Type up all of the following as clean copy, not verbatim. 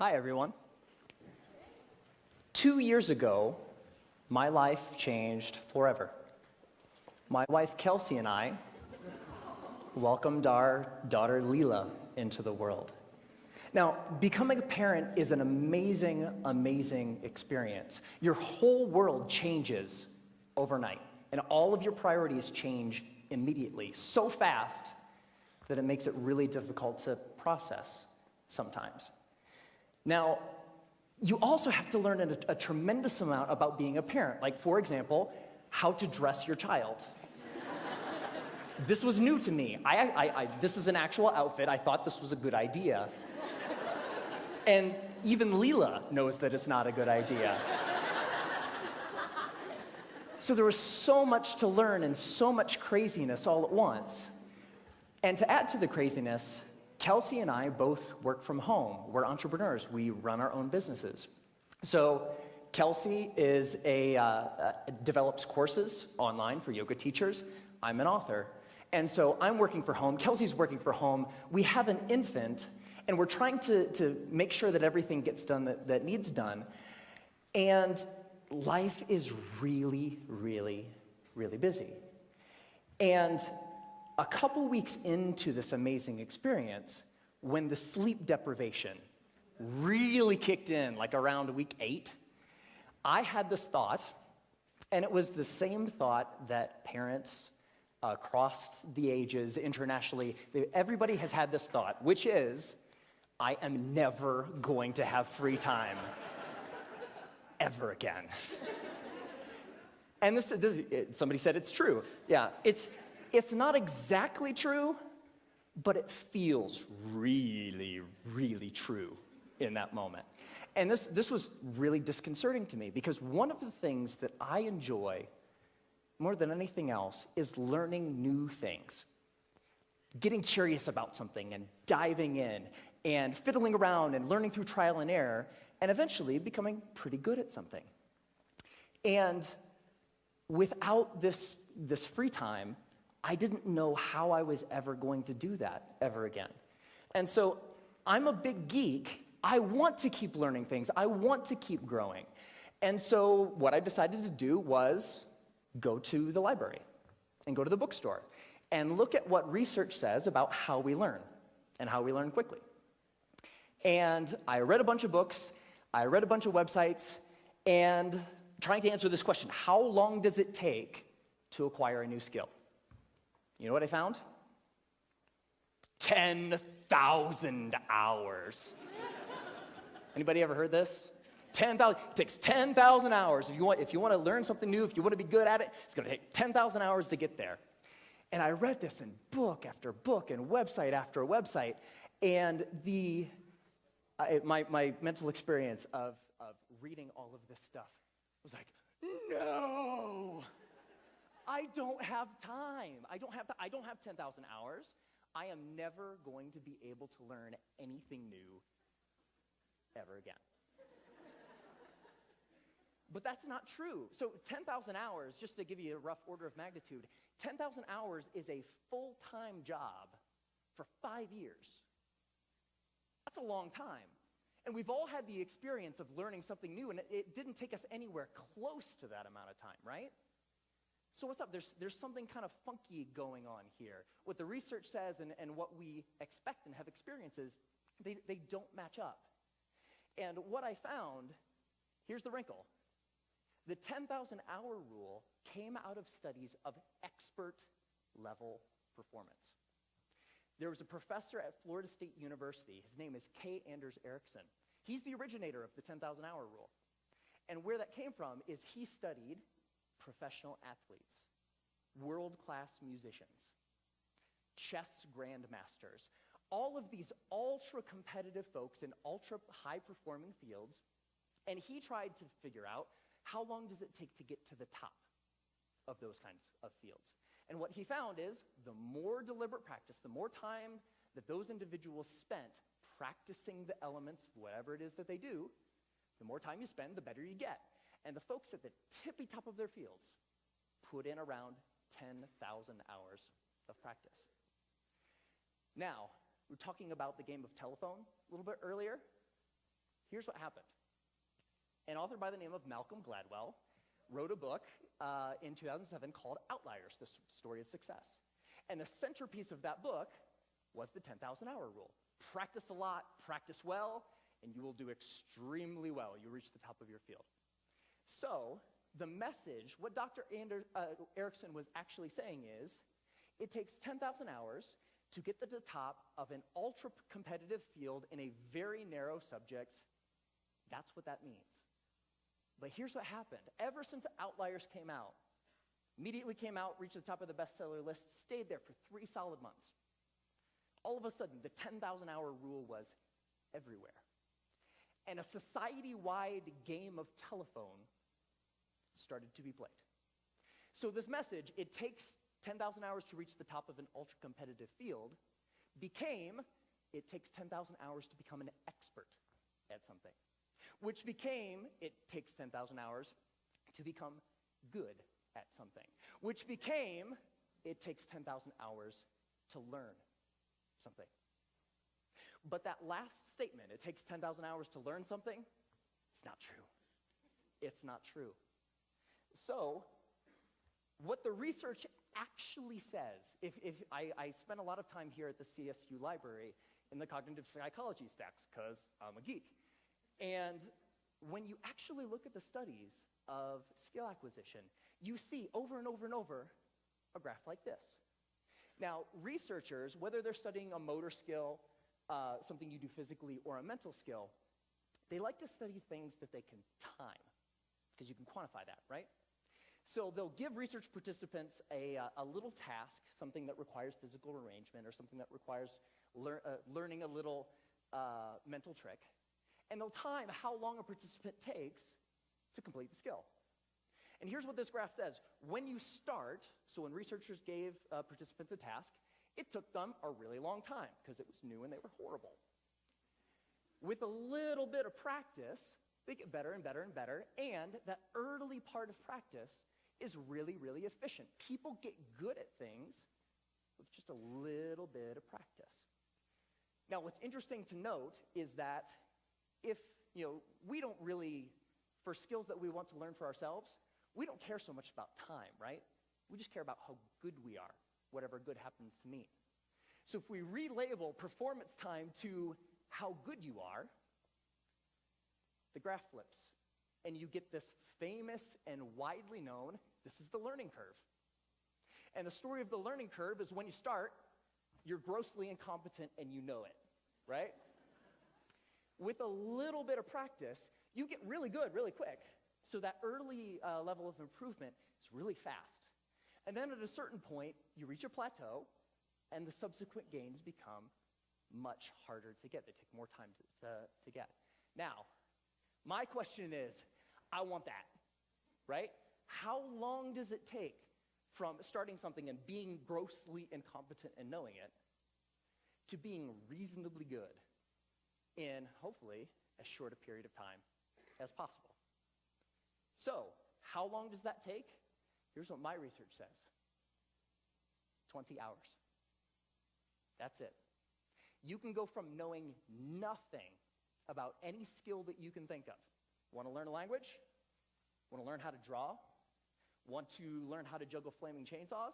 Hi, everyone. 2 years ago, my life changed forever. My wife, Kelsey, and I welcomed our daughter, Leela, into the world. Now, becoming a parent is an amazing, amazing experience. Your whole world changes overnight, and all of your priorities change immediately, so fast that it makes it really difficult to process sometimes. Now, you also have to learn a tremendous amount about being a parent, like, for example, how to dress your child. This was new to me. This is an actual outfit. I thought this was a good idea. And even Leela knows that it's not a good idea. So there was so much to learn and so much craziness all at once. And to add to the craziness, Kelsey and I both work from home. We're entrepreneurs. We run our own businesses. So Kelsey develops courses online for yoga teachers. I'm an author. And so I'm working from home. Kelsey's working from home. We have an infant, and we're trying to make sure that everything gets done that needs done. And life is really, really, really busy. And a couple weeks into this amazing experience, when the sleep deprivation really kicked in, like around week 8, I had this thought, and it was the same thought that parents across the ages, internationally, everybody has had this thought, which is, I am never going to have free time ever again. And somebody said it's true. Yeah, it's not exactly true, but it feels really, really true in that moment. And this was really disconcerting to me, because one of the things that I enjoy more than anything else is learning new things. Getting curious about something and diving in and fiddling around and learning through trial and error and eventually becoming pretty good at something. And without this free time, I didn't know how I was ever going to do that ever again. And so I'm a big geek. I want to keep learning things. I want to keep growing. And so what I decided to do was go to the library and go to the bookstore and look at what research says about how we learn and how we learn quickly. And I read a bunch of books, I read a bunch of websites, and trying to answer this question: how long does it take to acquire a new skill? You know what I found? 10,000 hours. Anybody ever heard this? 10,000. It takes 10,000 hours. If you want to learn something new, if you want to be good at it, it's going to take 10,000 hours to get there. And I read this in book after book and website after website, and my mental experience of reading all of this stuff was like, no! I don't have time. I don't have 10,000 hours. I am never going to be able to learn anything new ever again. But that's not true. So 10,000 hours, just to give you a rough order of magnitude, 10,000 hours is a full-time job for 5 years. That's a long time. And we've all had the experience of learning something new, and it didn't take us anywhere close to that amount of time, right? So what's up? There's something kind of funky going on here. What the research says and what we expect and have experiences, they don't match up. And what I found, here's the wrinkle. The 10,000 hour rule came out of studies of expert level performance. There was a professor at Florida State University. His name is K. Anders Ericsson. He's the originator of the 10,000 hour rule. And where that came from is he studied professional athletes, world-class musicians, chess grandmasters, all of these ultra-competitive folks in ultra-high-performing fields, and he tried to figure out how long does it take to get to the top of those kinds of fields. And what he found is the more deliberate practice, the more time that those individuals spent practicing the elements, whatever it is that they do, the more time you spend, the better you get. And the folks at the tippy top of their fields put in around 10,000 hours of practice. Now, we were talking about the game of telephone a little bit earlier. Here's what happened. An author by the name of Malcolm Gladwell wrote a book in 2007 called Outliers, the story of success. And the centerpiece of that book was the 10,000-hour rule. Practice a lot, practice well, and you will do extremely well. You reach the top of your field. So the message, what Dr. Erickson was actually saying is, it takes 10,000 hours to get to the top of an ultra-competitive field in a very narrow subject. That's what that means. But here's what happened. Ever since Outliers came out, immediately came out, reached the top of the bestseller list, stayed there for 3 solid months. All of a sudden, the 10,000-hour rule was everywhere. And a society-wide game of telephone started to be played. So this message, it takes 10,000 hours to reach the top of an ultra-competitive field, became, it takes 10,000 hours to become an expert at something. Which became, it takes 10,000 hours to become good at something. Which became, it takes 10,000 hours to learn something. But that last statement, it takes 10,000 hours to learn something, it's not true. It's not true. So, what the research actually says, if I spend a lot of time here at the CSU library in the cognitive psychology stacks, because I'm a geek. And when you actually look at the studies of skill acquisition, you see over and over and over a graph like this. Now, researchers, whether they're studying a motor skill, something you do physically, or a mental skill, they like to study things that they can time, because you can quantify that, right? So they'll give research participants a little task, something that requires physical arrangement, or something that requires learning a little mental trick, and they'll time how long a participant takes to complete the skill. And here's what this graph says. When you start, so when researchers gave participants a task, it took them a really long time because it was new and they were horrible. With a little bit of practice, they get better and better and better, and that early part of practice is really, really efficient. People get good at things with just a little bit of practice. Now, what's interesting to note is that if, we don't really, for skills that we want to learn for ourselves, we don't care so much about time, right? We just care about how good we are, whatever good happens to mean. So if we relabel performance time to how good you are, the graph flips, and you get this famous and widely known, this is the learning curve. And the story of the learning curve is when you start, you're grossly incompetent and you know it, right? With a little bit of practice, you get really good really quick. So that early level of improvement is really fast. And then at a certain point, you reach a plateau, and the subsequent gains become much harder to get. They take more time to get. Now, my question is, I want that, right? How long does it take from starting something and being grossly incompetent and knowing it to being reasonably good in, hopefully, as short a period of time as possible? So, how long does that take? Here's what my research says. 20 hours. That's it. You can go from knowing nothing about any skill that you can think of. Want to learn a language? Want to learn how to draw? Want to learn how to juggle flaming chainsaws?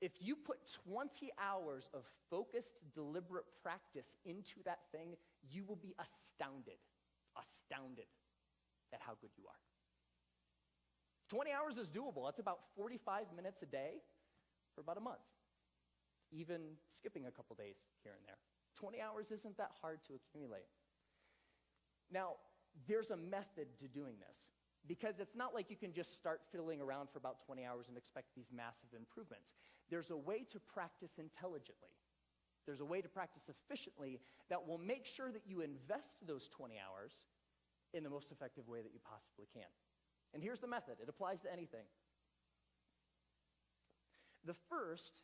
If you put 20 hours of focused, deliberate practice into that thing, you will be astounded at how good you are. 20 hours is doable. That's about 45 minutes a day for about a month, even skipping a couple days here and there. 20 hours isn't that hard to accumulate. Now, there's a method to doing this, because it's not like you can just start fiddling around for about 20 hours and expect these massive improvements. There's a way to practice intelligently. There's a way to practice efficiently that will make sure that you invest those 20 hours in the most effective way that you possibly can. And here's the method. It applies to anything. The first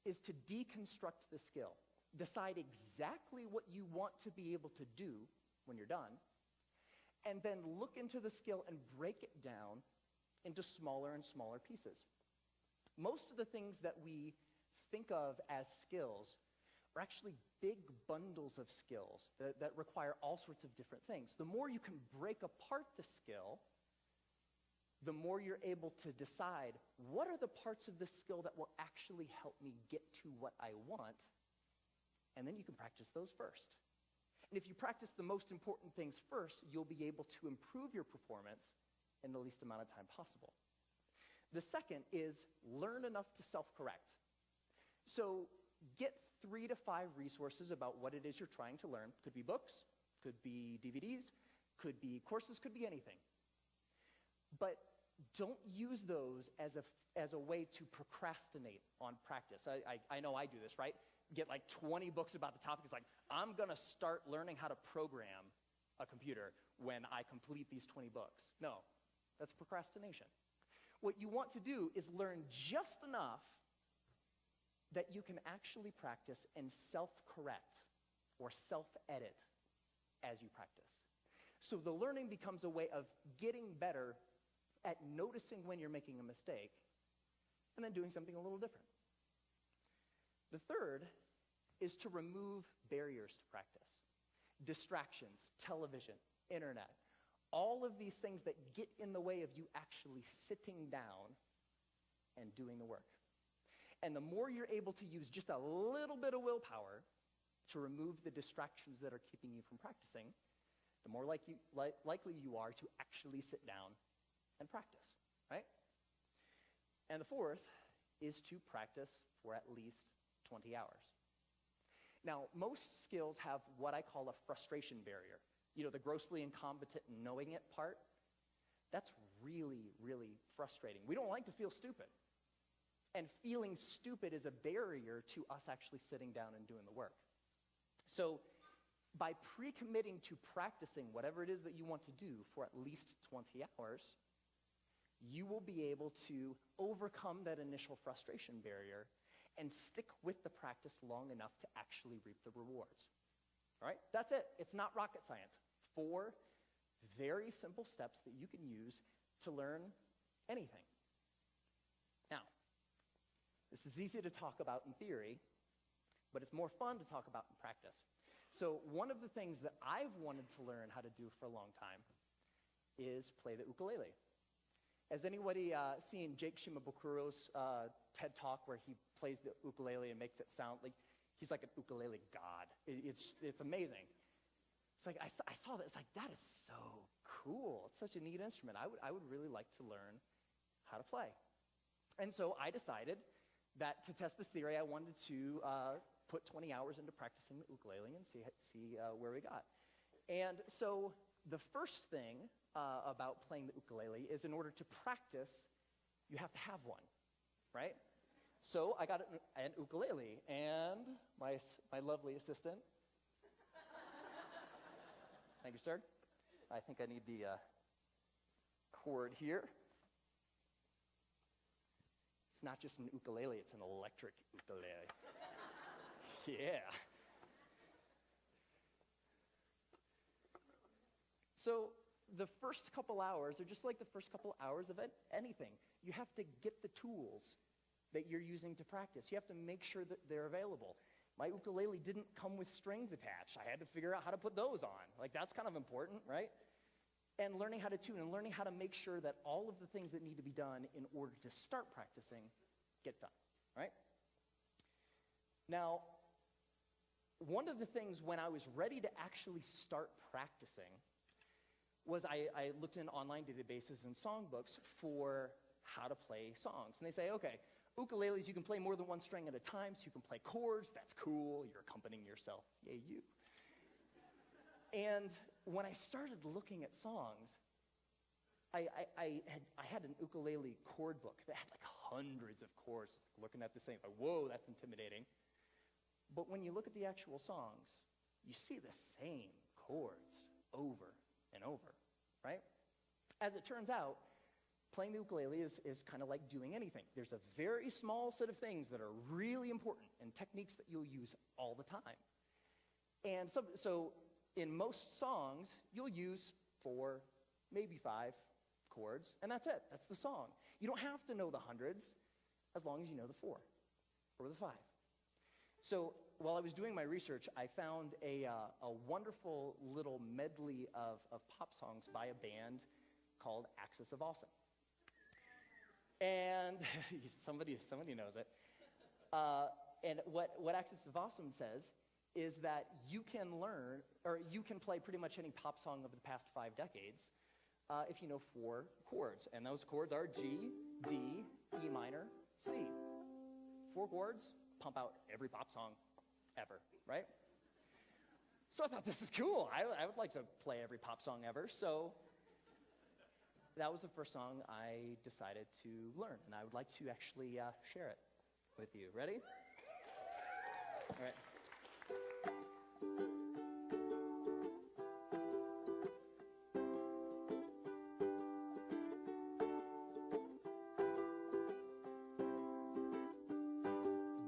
is to deconstruct the skill. Decide exactly what you want to be able to do when you're done, and then look into the skill and break it down into smaller and smaller pieces. Most of the things that we think of as skills are actually big bundles of skills that require all sorts of different things. The more you can break apart the skill, the more you're able to decide what are the parts of this skill that will actually help me get to what I want, and then you can practice those first. And if you practice the most important things first, you'll be able to improve your performance in the least amount of time possible. The second is learn enough to self-correct. So get 3 to 5 resources about what it is you're trying to learn. Could be books, could be DVDs, could be courses, could be anything. But don't use those as a way to procrastinate on practice. I know I do this, right? Get like 20 books about the topic. It's like, I'm going to start learning how to program a computer when I complete these 20 books. No, that's procrastination. What you want to do is learn just enough that you can actually practice and self-correct or self-edit as you practice. So the learning becomes a way of getting better at noticing when you're making a mistake and then doing something a little different. The third is to remove barriers to practice. Distractions, television, internet, all of these things that get in the way of you actually sitting down and doing the work. And the more you're able to use just a little bit of willpower to remove the distractions that are keeping you from practicing, the more likely you are to actually sit down and practice, right? And the fourth is to practice for at least 20 hours. Now, most skills have what I call a frustration barrier. You know, the grossly incompetent knowing it part. That's really, really frustrating. We don't like to feel stupid. And feeling stupid is a barrier to us actually sitting down and doing the work. So by pre-committing to practicing whatever it is that you want to do for at least 20 hours, you will be able to overcome that initial frustration barrier and stick with the practice long enough to actually reap the rewards. All right? That's it. It's not rocket science. 4 very simple steps that you can use to learn anything. Now, this is easy to talk about in theory, but it's more fun to talk about in practice. So one of the things that I've wanted to learn how to do for a long time is play the ukulele. Has anybody seen Jake Shimabukuro's TED Talk where he plays the ukulele and makes it sound like he's like an ukulele god? It's amazing. It's like, I saw that. It's like, that is so cool. It's such a neat instrument. I would really like to learn how to play. And so I decided that to test this theory, I wanted to put 20 hours into practicing the ukulele and see where we got. And so the first thing about playing the ukulele is in order to practice, you have to have one, right? So I got an ukulele, and my lovely assistant, thank you, sir. I think I need the cord here. It's not just an ukulele, it's an electric ukulele. Yeah. So the first couple hours are just like the first couple hours of anything. You have to get the tools that you're using to practice. You have to make sure that they're available. My ukulele didn't come with strings attached. I had to figure out how to put those on. Like, that's kind of important, right? And learning how to tune and learning how to make sure that all of the things that need to be done in order to start practicing get done, right? Now, one of the things when I was ready to actually start practicing was I looked in online databases and songbooks for how to play songs. And they say, okay, ukuleles, you can play more than one string at a time, so you can play chords. That's cool. You're accompanying yourself. Yay, you. And when I started looking at songs, I had an ukulele chord book that had like hundreds of chords. Looking at this thing, like, whoa, that's intimidating. But when you look at the actual songs, you see the same chords over and over, right? As it turns out, playing the ukulele is kind of like doing anything. There's a very small set of things that are really important and techniques that you'll use all the time. And so in most songs, you'll use 4, maybe 5 chords, and that's it. That's the song. You don't have to know the hundreds as long as you know the 4 or the 5. So while I was doing my research, I found a wonderful little medley of pop songs by a band called Axis of Awesome. And somebody knows it. And what Axis of Awesome says is that you can learn, or you can play pretty much any pop song of the past 5 decades if you know 4 chords. And those chords are G, D, E minor, C. 4 chords, pump out every pop song ever, right? So I thought, this is cool. I would like to play every pop song ever. So that was the first song I decided to learn. And I would like to actually share it with you. Ready? All right.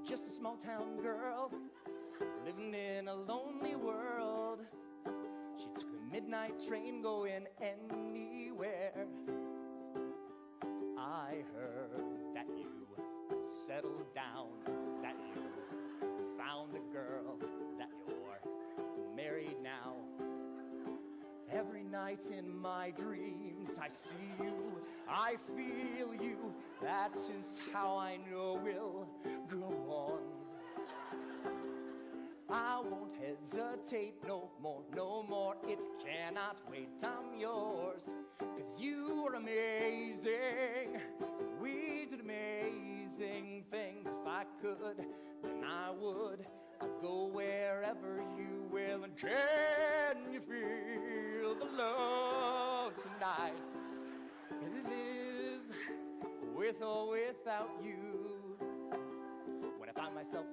Just a small town girl living in a lonely world. She took the midnight train going anywhere. I heard that you settled down, that you found a girl, that you're married now. Every night in my dreams I see you, I feel you. That is how I know we'll go on. I won't hesitate no more. It cannot wait, I'm yours. 'Cause you are amazing. We did amazing things. If I could, then I would. I'd go wherever you will. And can you feel the love tonight? Can I live with or without you? When I find myself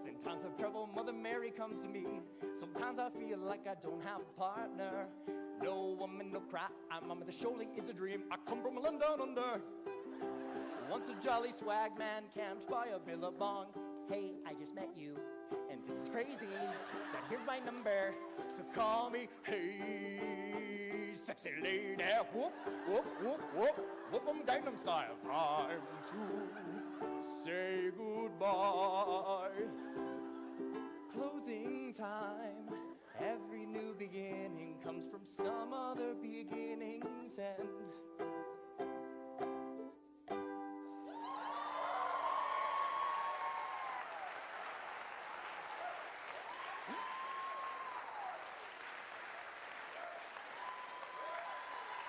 in times of trouble, Mother Mary comes to me. Sometimes I feel like I don't have a partner. No woman, no cry, Mama, this surely is a dream. I come from a land down under. Once a jolly swag man camped by a billabong. Hey, I just met you, and this is crazy, but here's my number, so call me. Hey, sexy lady, whoop, whoop, whoop, whoop, whoop 'em Gangnam Style. Time to say goodbye. Closing time. Every new beginning comes from some other beginning's end.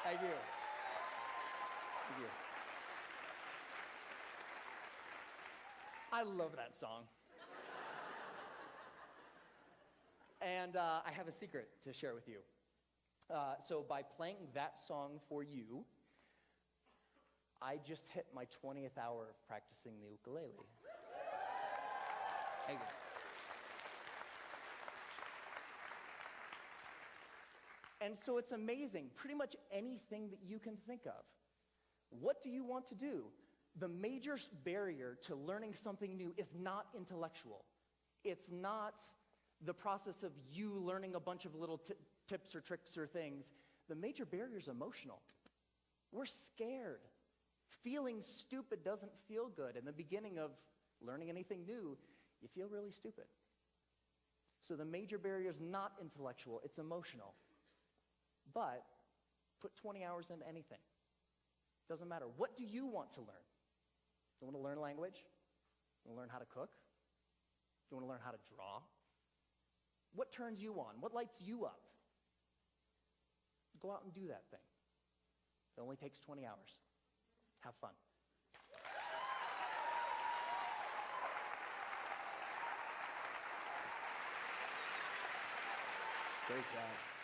Thank you. Thank you. I love that song. And I have a secret to share with you. So by playing that song for you, I just hit my 20th hour of practicing the ukulele. Thank you. And so it's amazing, pretty much anything that you can think of. What do you want to do? The major barrier to learning something new is not intellectual. It's not the process of you learning a bunch of little tips or tricks or things. The major barrier is emotional. We're scared. Feeling stupid doesn't feel good. In the beginning of learning anything new, you feel really stupid. So the major barrier is not intellectual, it's emotional. But put 20 hours into anything. Doesn't matter. What do you want to learn? Do you want to learn language? Do you want to learn how to cook? Do you want to learn how to draw? What turns you on? What lights you up? Go out and do that thing. It only takes 20 hours. Have fun. Great job.